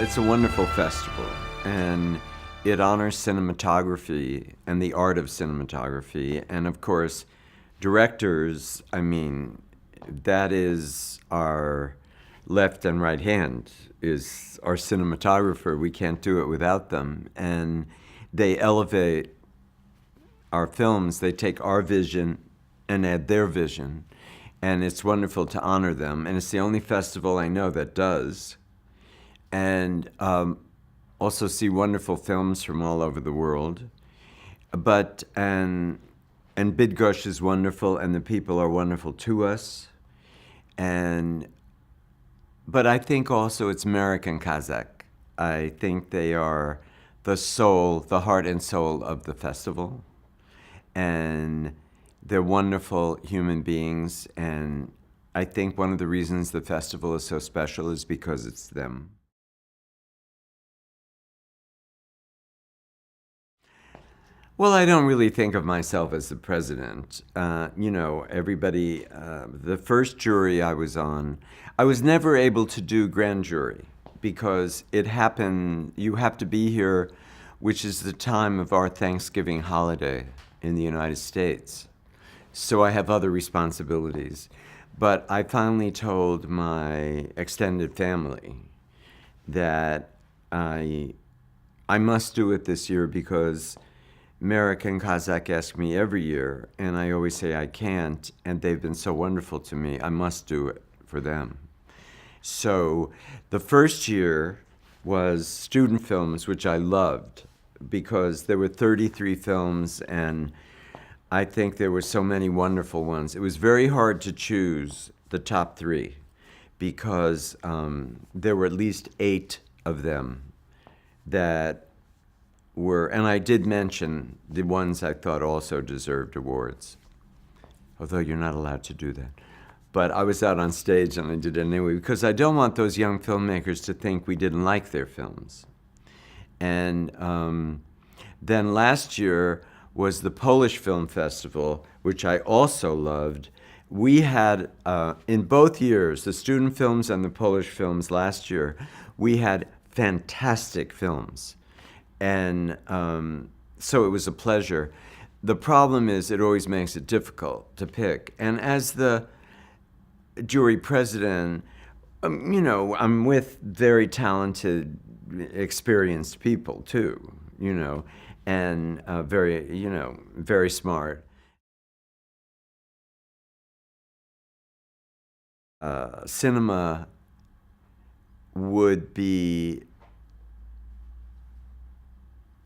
It's a wonderful festival, and it honors cinematography and the art of cinematography. And of course, directors, that is our left and right hand, is our cinematographer. We can't do it without them. And they elevate our films. They take our vision and add their vision. And it's wonderful to honor them. And it's the only festival I know that does. And also see wonderful films from all over the world. And Bydgoszcz is wonderful, and the people are wonderful to us. But I think also it's American Kazakh. I think they are the soul, the heart and soul of the festival. And they're wonderful human beings. And I think one of the reasons the festival is so special is because it's them. Well, I don't really think of myself as the president. Everybody, the first jury I was on, I was never able to do grand jury because it happened, you have to be here, which is the time of our Thanksgiving holiday in the United States. So I have other responsibilities. But I finally told my extended family that I must do it this year because American Kazakh ask me every year, and I always say I can't, and they've been so wonderful to me. I must do it for them. So the first year was student films, which I loved because there were 33 films, and I think there were so many wonderful ones. It was very hard to choose the top three because there were at least 8 of them that were, and I did mention the ones I thought also deserved awards, although you're not allowed to do that. But I was out on stage and I did it anyway because I don't want those young filmmakers to think we didn't like their films. And then last year was the Polish Film Festival, which I also loved. We had, in both years, the student films and the Polish films last year, we had fantastic films. And so it was a pleasure. The problem is it always makes it difficult to pick. And as the jury president, I'm with very talented, experienced people too, and very smart. Cinema would be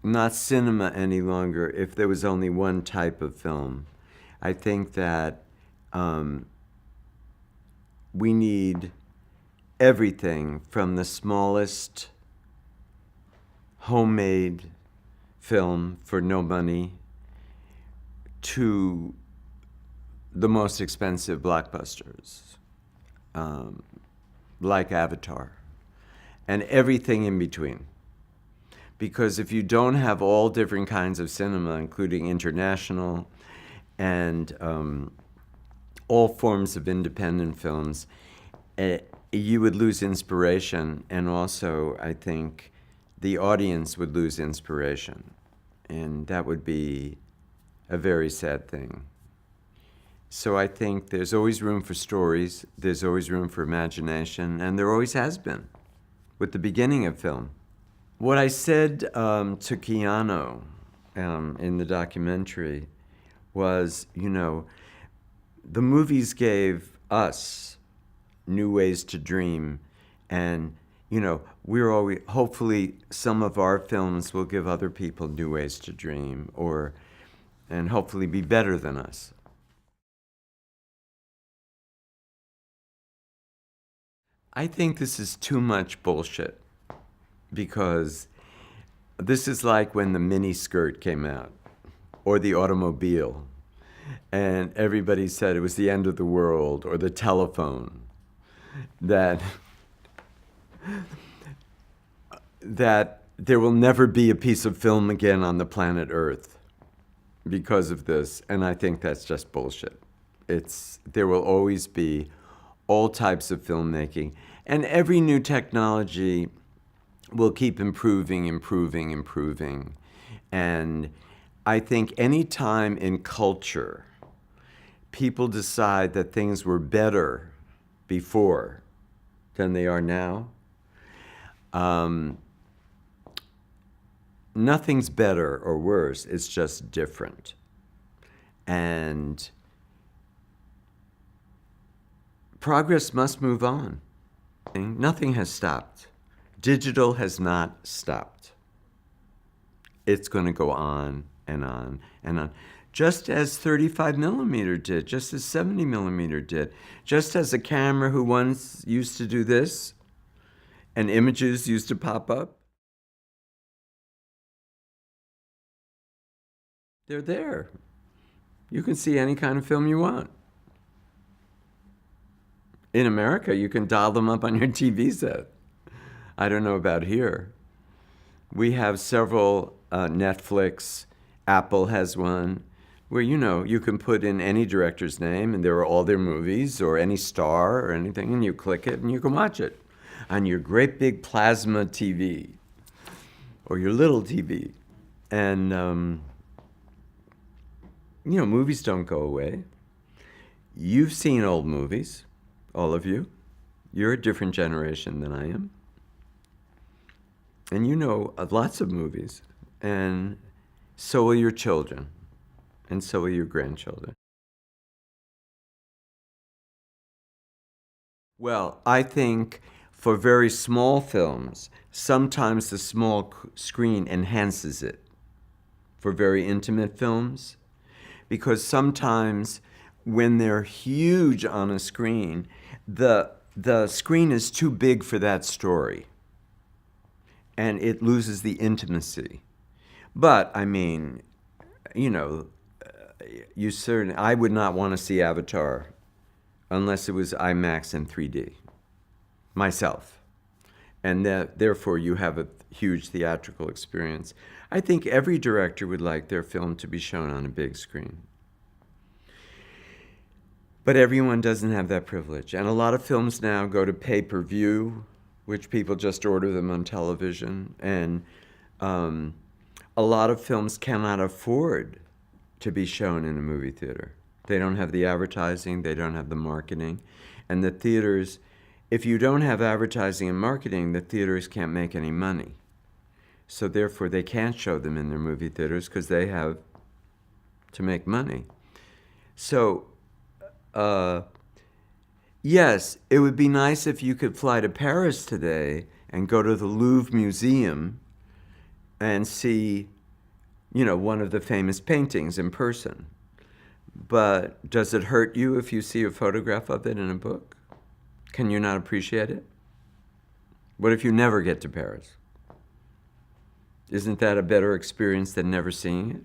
not cinema any longer if there was only one type of film. I think that we need everything from the smallest homemade film for no money to the most expensive blockbusters, like Avatar, and everything in between. Because if you don't have all different kinds of cinema, including international and all forms of independent films, you would lose inspiration, and also I think the audience would lose inspiration, and that would be a very sad thing. So I think there's always room for stories, there's always room for imagination, and there always has been with the beginning of film. What I said to Keanu in the documentary was, the movies gave us new ways to dream, and we're always, hopefully some of our films will give other people new ways to dream, and hopefully be better than us. I think this is too much bullshit. Because this is like when the mini skirt came out, or the automobile, and everybody said it was the end of the world, or the telephone, that there will never be a piece of film again on the planet Earth because of this, and I think that's just bullshit. There will always be all types of filmmaking, and every new technology will keep improving, improving, improving. And I think any time in culture people decide that things were better before than they are now, nothing's better or worse. It's just different. And progress must move on. Nothing has stopped. Digital has not stopped. It's going to go on and on and on. Just as 35 millimeter did, just as 70 millimeter did, just as a camera who once used to do this and images used to pop up. They're there. You can see any kind of film you want. In America, you can dial them up on your TV set. I don't know about here. We have several, Netflix, Apple has one, where you can put in any director's name and there are all their movies or any star or anything, and you click it and you can watch it on your great big plasma TV or your little TV. And, movies don't go away. You've seen old movies, all of you. You're a different generation than I am. And you know lots of movies. And so will your children. And so will your grandchildren. Well, I think for very small films, sometimes the small screen enhances it. For very intimate films, because sometimes when they're huge on a screen, the screen is too big for that story, and it loses the intimacy. But I mean, I would not want to see Avatar unless it was IMAX in 3D, myself, and therefore you have a huge theatrical experience. I think every director would like their film to be shown on a big screen. But everyone doesn't have that privilege. And a lot of films now go to pay-per-view, which people just order them on television. And a lot of films cannot afford to be shown in a movie theater. They don't have the advertising, they don't have the marketing. And the theaters, if you don't have advertising and marketing, the theaters can't make any money. So therefore, they can't show them in their movie theaters because they have to make money. So, yes, it would be nice if you could fly to Paris today and go to the Louvre Museum and see, one of the famous paintings in person. But does it hurt you if you see a photograph of it in a book? Can you not appreciate it? What if you never get to Paris? Isn't that a better experience than never seeing it?